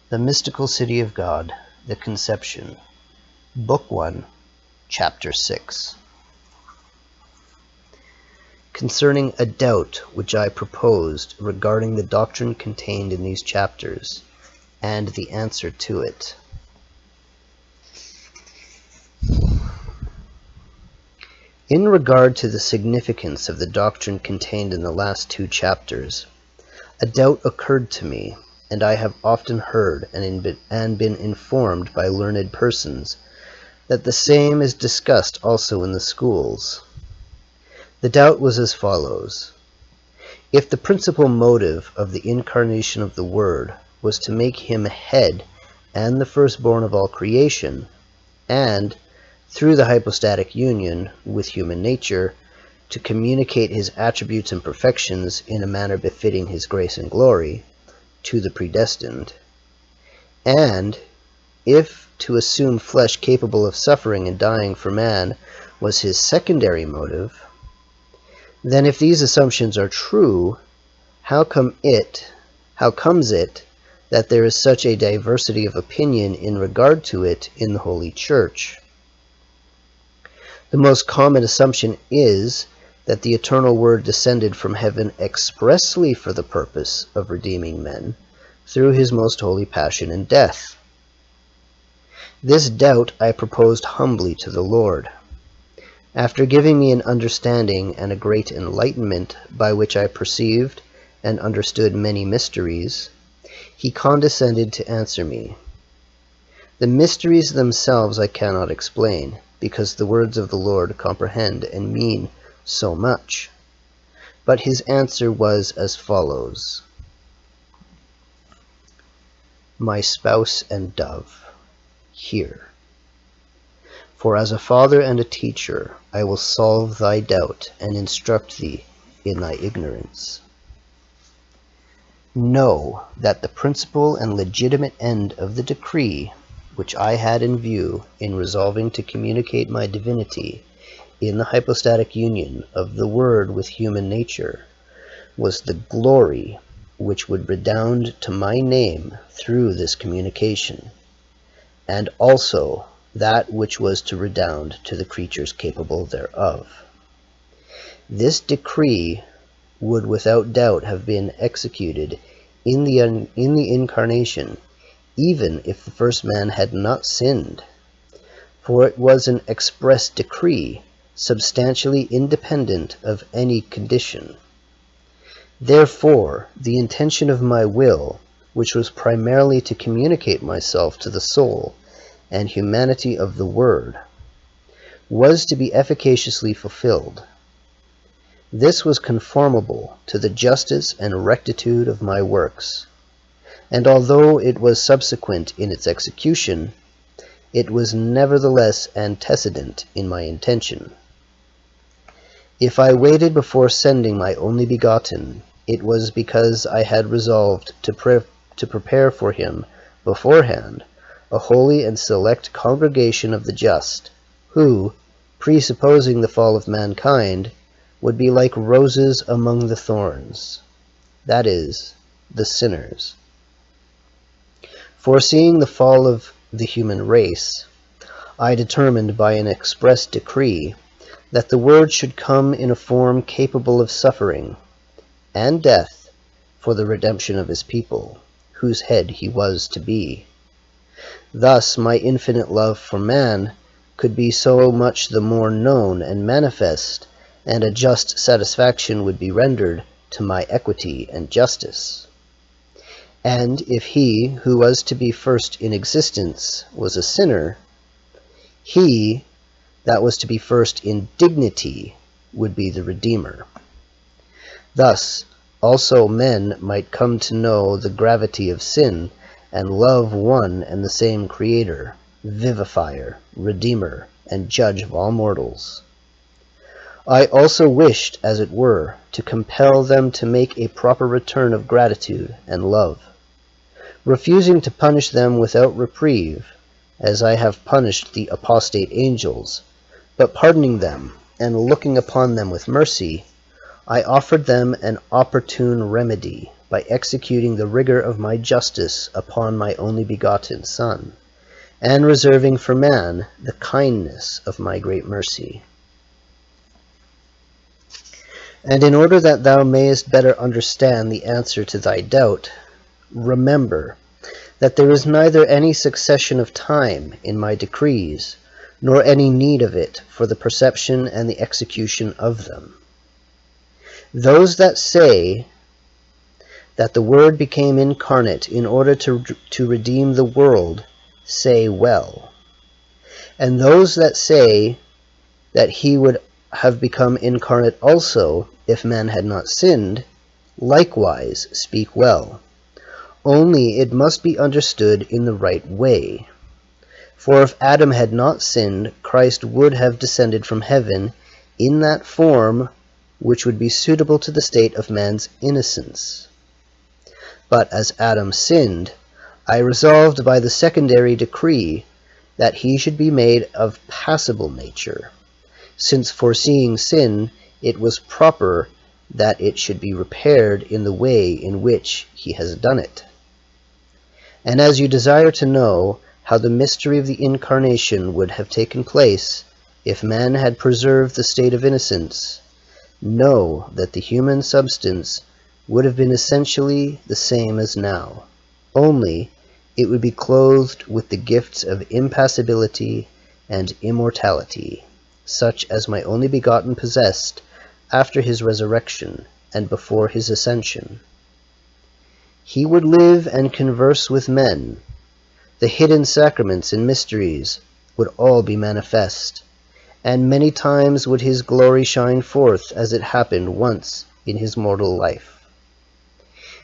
The Mystical City of God, the Conception, Book 1, Chapter 6. Concerning a doubt which I proposed regarding the doctrine contained in these chapters, and the answer to it. In regard to the significance of the doctrine contained in the last 2 chapters, a doubt occurred to me, and I have often heard and been informed by learned persons that the same is discussed also in the schools. The doubt was as follows. If the principal motive of the incarnation of the Word was to make him head and the firstborn of all creation, and, through the hypostatic union with human nature, to communicate his attributes and perfections in a manner befitting his grace and glory, to the predestined, and if to assume flesh capable of suffering and dying for man was his secondary motive, then if these assumptions are true, how comes it that there is such a diversity of opinion in regard to it in the Holy Church? The most common assumption is that the eternal Word descended from heaven expressly for the purpose of redeeming men through his most holy passion and death. This doubt I proposed humbly to the Lord. After giving me an understanding and a great enlightenment by which I perceived and understood many mysteries, he condescended to answer me. The mysteries themselves I cannot explain, because the words of the Lord comprehend and mean so much. But his answer was as follows. My spouse and dove, hear. For as a father and a teacher, I will solve thy doubt and instruct thee in thy ignorance. Know that the principal and legitimate end of the decree, which I had in view in resolving to communicate my divinity in the hypostatic union of the Word with human nature, was the glory which would redound to my name through this communication, and also that which was to redound to the creatures capable thereof. This decree would without doubt have been executed in the incarnation, even if the first man had not sinned, for it was an express decree, substantially independent of any condition. Therefore, the intention of my will, which was primarily to communicate myself to the soul and humanity of the Word, was to be efficaciously fulfilled. This was conformable to the justice and rectitude of my works, and although it was subsequent in its execution, it was nevertheless antecedent in my intention. If I waited before sending my only begotten, it was because I had resolved to prepare for him beforehand a holy and select congregation of the just, who, presupposing the fall of mankind, would be like roses among the thorns, that is, the sinners. Foreseeing the fall of the human race, I determined by an express decree that the Word should come in a form capable of suffering and death for the redemption of his people, whose head he was to be. Thus my infinite love for man could be so much the more known and manifest, and a just satisfaction would be rendered to my equity and justice. And if he who was to be first in existence was a sinner, he that was to be first in dignity would be the Redeemer. Thus, also men might come to know the gravity of sin and love one and the same Creator, Vivifier, Redeemer, and Judge of all mortals. I also wished, as it were, to compel them to make a proper return of gratitude and love, refusing to punish them without reprieve, as I have punished the apostate angels, but pardoning them and looking upon them with mercy, I offered them an opportune remedy by executing the rigor of my justice upon my only begotten Son, and reserving for man the kindness of my great mercy. And in order that thou mayest better understand the answer to thy doubt, remember that there is neither any succession of time in my decrees, nor any need of it for the perception and the execution of them. Those that say that the Word became incarnate in order to redeem the world say well. And those that say that he would have become incarnate also if man had not sinned, likewise speak well. Only it must be understood in the right way. For if Adam had not sinned, Christ would have descended from heaven in that form which would be suitable to the state of man's innocence. But as Adam sinned, I resolved by the secondary decree that he should be made of passible nature, since foreseeing sin, it was proper that it should be repaired in the way in which he has done it. And as you desire to know how the mystery of the Incarnation would have taken place if man had preserved the state of innocence, know that the human substance would have been essentially the same as now, only it would be clothed with the gifts of impassibility and immortality, such as my only begotten possessed after his resurrection and before his ascension. He would live and converse with men. The hidden sacraments and mysteries would all be manifest, and many times would his glory shine forth as it happened once in his mortal life.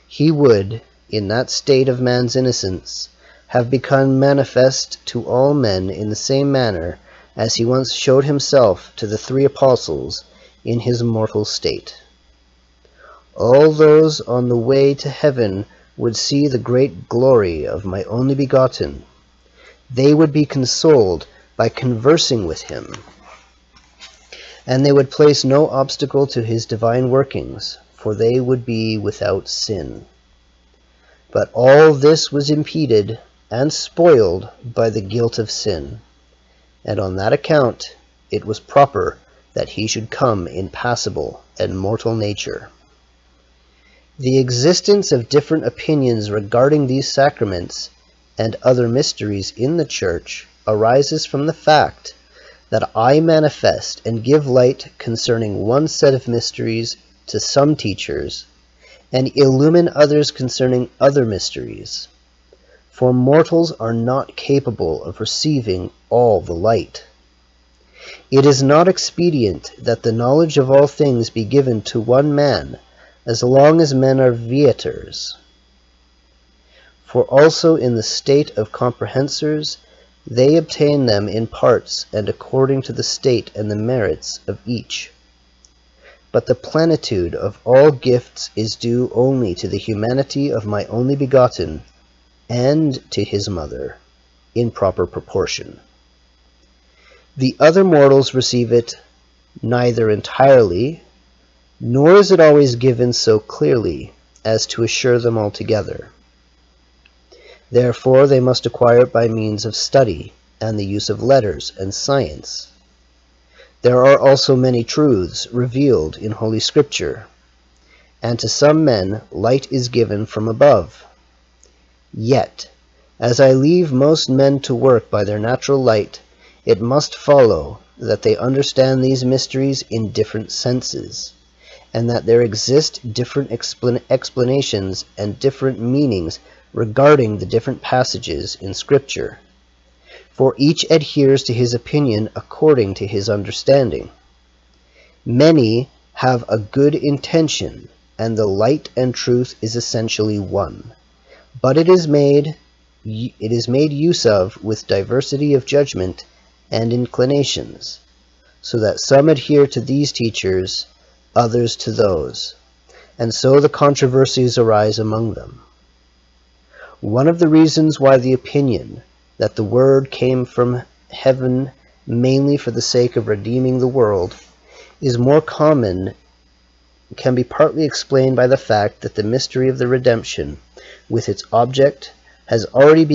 He would, in that state of man's innocence, have become manifest to all men in the same manner as he once showed himself to the 3 apostles in his mortal state. All those on the way to heaven would see the great glory of my only begotten. They would be consoled by conversing with him, and they would place no obstacle to his divine workings, for they would be without sin. But all this was impeded and spoiled by the guilt of sin, and on that account it was proper that he should come in passible and mortal nature. The existence of different opinions regarding these sacraments and other mysteries in the Church arises from the fact that I manifest and give light concerning one set of mysteries to some teachers, and illumine others concerning other mysteries. For mortals are not capable of receiving all the light. It is not expedient that the knowledge of all things be given to one man, as long as men are viators. For also in the state of comprehensors, they obtain them in parts and according to the state and the merits of each. But the plenitude of all gifts is due only to the humanity of my only begotten, and to his mother, in proper proportion. The other mortals receive it neither entirely, nor is it always given so clearly as to assure them altogether. Therefore they must acquire it by means of study and the use of letters and science. There are also many truths revealed in Holy Scripture, and to some men light is given from above. Yet, as I leave most men to work by their natural light, it must follow that they understand these mysteries in different senses, and that there exist different explanations and different meanings regarding the different passages in Scripture. For each adheres to his opinion according to his understanding. Many have a good intention, and the light and truth is essentially one, but it is made use of with diversity of judgment and inclinations, so that some adhere to these teachers, others to those, and so the controversies arise among them. One of the reasons why the opinion that the Word came from heaven mainly for the sake of redeeming the world is more common can be partly explained by the fact that the mystery of the redemption, with its object, has already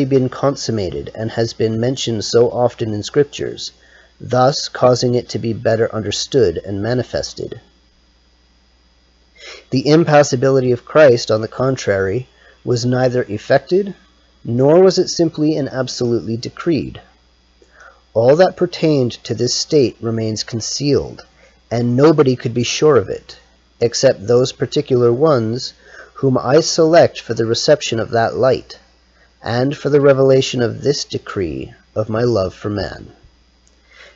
been consummated and has been mentioned so often in Scriptures, thus causing it to be better understood and manifested. The impassibility of Christ, on the contrary, was neither effected, nor was it simply and absolutely decreed. All that pertained to this state remains concealed, and nobody could be sure of it, except those particular ones whom I select for the reception of that light, and for the revelation of this decree of my love for man.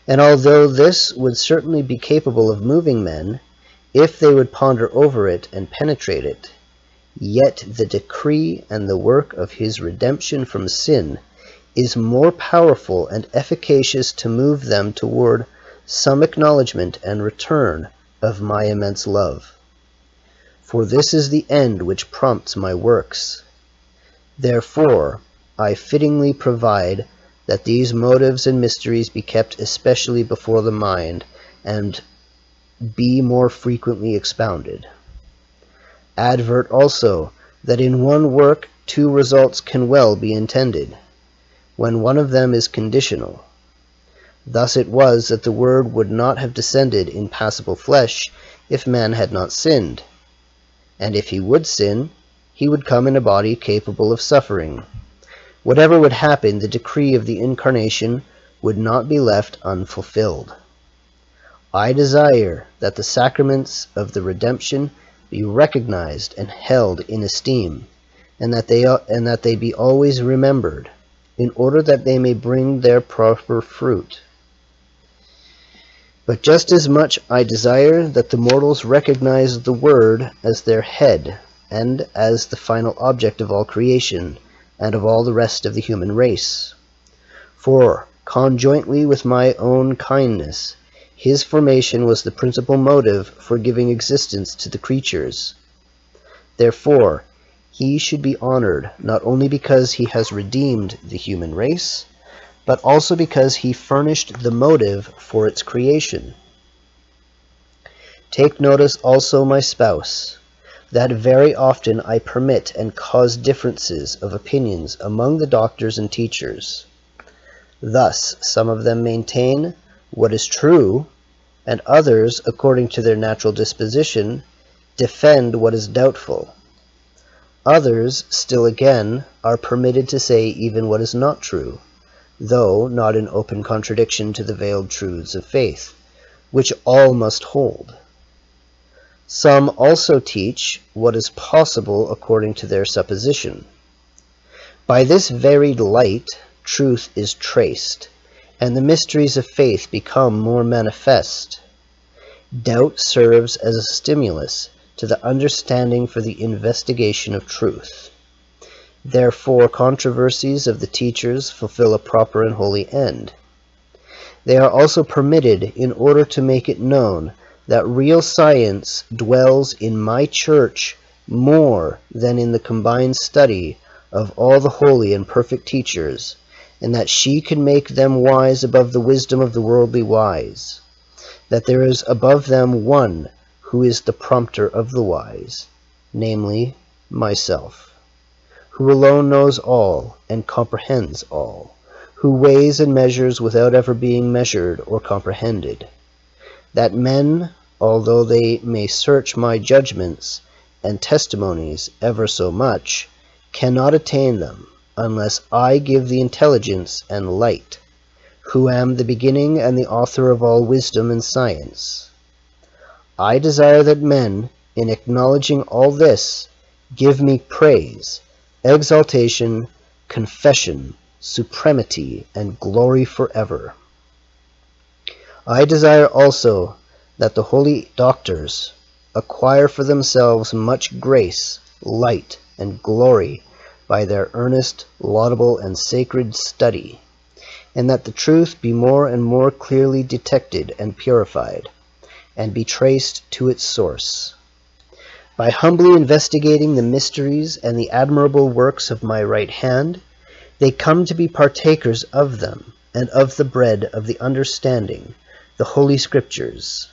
And although this would certainly be capable of moving men, if they would ponder over it and penetrate it, yet the decree and the work of his redemption from sin is more powerful and efficacious to move them toward some acknowledgement and return of my immense love. For this is the end which prompts my works. Therefore, I fittingly provide that these motives and mysteries be kept especially before the mind, and be more frequently expounded. Advert also that in one work 2 results can well be intended, when one of them is conditional. Thus it was that the Word would not have descended in passible flesh if man had not sinned, and if he would sin, he would come in a body capable of suffering. Whatever would happen, the decree of the Incarnation would not be left unfulfilled. I desire that the sacraments of the redemption be recognized and held in esteem, and that they be always remembered, in order that they may bring their proper fruit. But just as much I desire that the mortals recognize the Word as their head, and as the final object of all creation, and of all the rest of the human race. For, conjointly with my own kindness, his formation was the principal motive for giving existence to the creatures. Therefore, he should be honored not only because he has redeemed the human race, but also because he furnished the motive for its creation. Take notice also, my spouse, that very often I permit and cause differences of opinions among the doctors and teachers. Thus, some of them maintain what is true, and others, according to their natural disposition, defend what is doubtful. Others, still again, are permitted to say even what is not true, though not in open contradiction to the veiled truths of faith, which all must hold. Some also teach what is possible according to their supposition. By this varied light, truth is traced, and the mysteries of faith become more manifest. Doubt serves as a stimulus to the understanding for the investigation of truth. Therefore, controversies of the teachers fulfill a proper and holy end. They are also permitted in order to make it known that real science dwells in my church more than in the combined study of all the holy and perfect teachers, and that she can make them wise above the wisdom of the worldly wise, that there is above them one who is the prompter of the wise, namely, myself, who alone knows all and comprehends all, who weighs and measures without ever being measured or comprehended, that men, although they may search my judgments and testimonies ever so much, cannot attain them unless I give the intelligence and light, who am the beginning and the author of all wisdom and science. I desire that men, in acknowledging all this, give me praise, exaltation, confession, supremacy, and glory forever. I desire also that the holy doctors acquire for themselves much grace, light, and glory by their earnest, laudable, and sacred study, and that the truth be more and more clearly detected and purified, and be traced to its source. By humbly investigating the mysteries and the admirable works of my right hand, they come to be partakers of them, and of the bread of the understanding, the Holy Scriptures.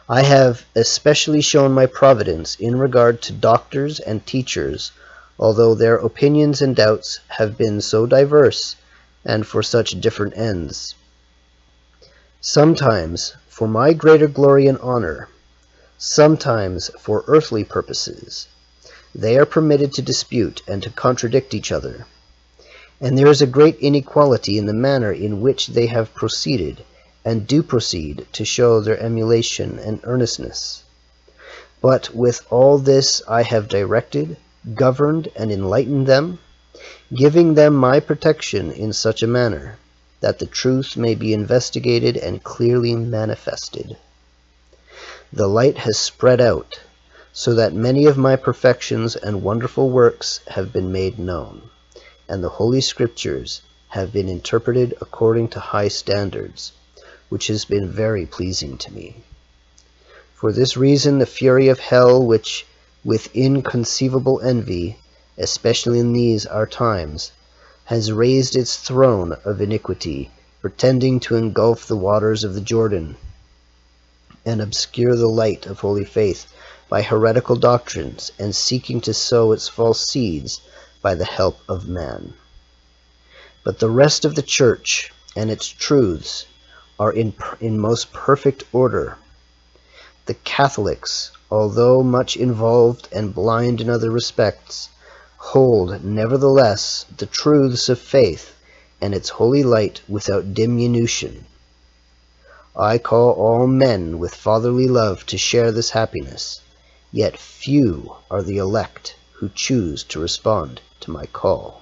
I have especially shown my providence in regard to doctors and teachers, although their opinions and doubts have been so diverse, and for such different ends. Sometimes for my greater glory and honor, sometimes for earthly purposes, they are permitted to dispute and to contradict each other. And there is a great inequality in the manner in which they have proceeded, and do proceed, to show their emulation and earnestness. But with all this I have directed, governed, and enlightened them, giving them my protection in such a manner, that the truth may be investigated and clearly manifested. The light has spread out, so that many of my perfections and wonderful works have been made known, and the Holy Scriptures have been interpreted according to high standards, which has been very pleasing to me. For this reason the fury of hell, which with inconceivable envy, especially in these our times, has raised its throne of iniquity, pretending to engulf the waters of the Jordan, and obscure the light of holy faith by heretical doctrines, and seeking to sow its false seeds by the help of man. But the rest of the Church and its truths are in most perfect order. The Catholics, although much involved and blind in other respects, hold nevertheless the truths of faith and its holy light without diminution. I call all men with fatherly love to share this happiness, yet few are the elect who choose to respond to my call.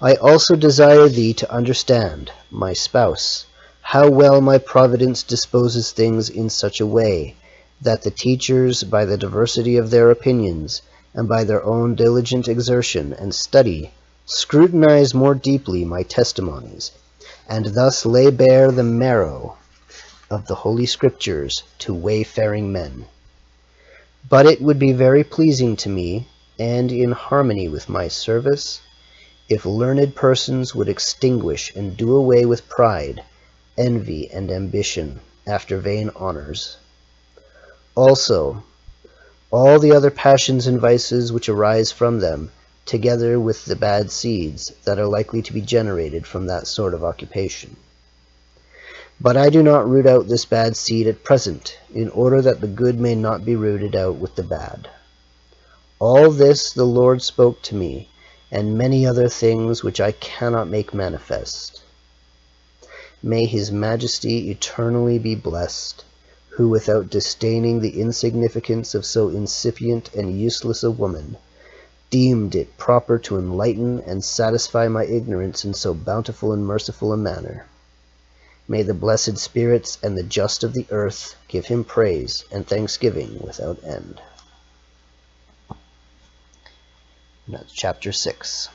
I also desire thee to understand, my spouse, how well my providence disposes things in such a way, that the teachers, by the diversity of their opinions, and by their own diligent exertion and study, scrutinize more deeply my testimonies, and thus lay bare the marrow of the Holy Scriptures to wayfaring men. But it would be very pleasing to me, and in harmony with my service, if learned persons would extinguish and do away with pride, envy, and ambition after vain honors. Also, all the other passions and vices which arise from them, together with the bad seeds that are likely to be generated from that sort of occupation. But I do not root out this bad seed at present, in order that the good may not be rooted out with the bad. All this the Lord spoke to me, and many other things which I cannot make manifest. May His Majesty eternally be blessed, who, without disdaining the insignificance of so incipient and useless a woman, deemed it proper to enlighten and satisfy my ignorance in so bountiful and merciful a manner. May the blessed spirits and the just of the earth give Him praise and thanksgiving without end. That's chapter 6.